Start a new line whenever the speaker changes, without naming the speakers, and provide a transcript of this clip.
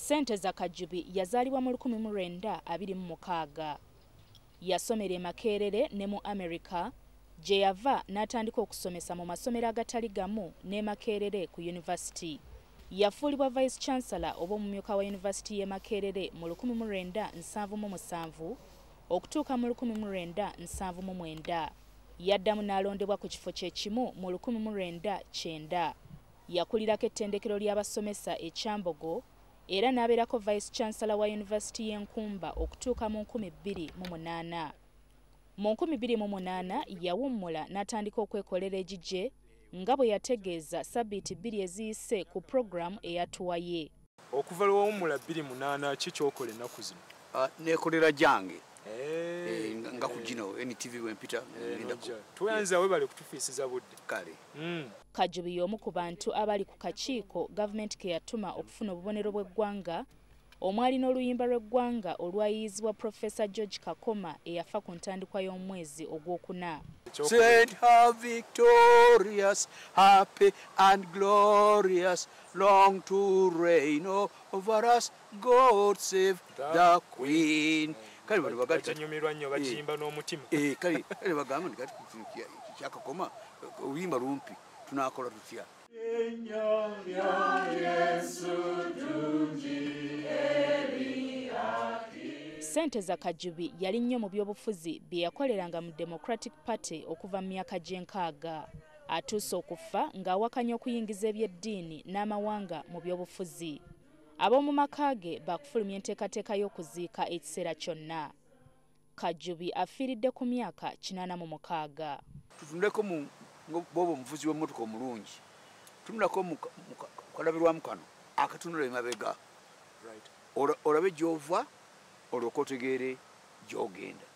Senteza Kajubi yazaalibwa mu 1926. Yasomera e Makerere ne mu America, gye yava n'atandika okusomesa mu masomero agatali gamu ne Makerere ku University. Yafuulibwa Vice Chancellor oba omumyuka wa University y'e Makerere mu 1977 okutuuka mu 1979. Yaddamu n'alondebwa ku kifo kye kimu mu 1990. Yakulirako ettendekero ly'abasomesa e Kyambogo era n'abeerako Vice Chancellor wa University y'Enkumba okutuuka mu 2008. Mu 2008 yawummula n'atandika okwekolera egigye nga bwe yategeeza ssabbiiti 2 eziyise ku programu eyatuwaye.
Okuva lw'owummula 2008 ki ky'okola ennaku zino?
Neekolera gyange nga ku gino NTV wempita
tuyanza webale kutufiisiza budde
kale.
Kajubi y'omu ku bantu abali ku kakiiko gavumenti ke yatuma okufuna obubonero bw'eggwanga omwali n'oluyimba lw'eggwanga olwayiyizibwa Professor George Kakoma eyafa ku ntandikwa y'omwezi ogwokuna.
Send her victorious, happy and glorious, long to reign over us, God save the Queen. Kale
banyumirwa nnyo bagimba n'omutima.
Kale bagamba nti kati kyakakoma oluyimba lumpi tunakola tutya.
Senteza Kajubi yali nnyo mu by'obufuzi bye yakoleranga mu Democratic Party okuva mu myaka gy'enkaaga. Atuuse okufa ng'awakanya okuyingiza eby'eddiini n'amawanga mu by'obufuzi. Ab'omu maka ge bakufulumya enteekateeka y'okuziika ekiseera kyonna. Kajubi afiiridde ku myaka 86.
Tutunuleko mu bw'oba omuvuzi w'emmotoka omulungi. Tunulako mu kalabirwamu kano akatunula emabega. Olabe gy'ova olyoka otegeere gy'ogenda.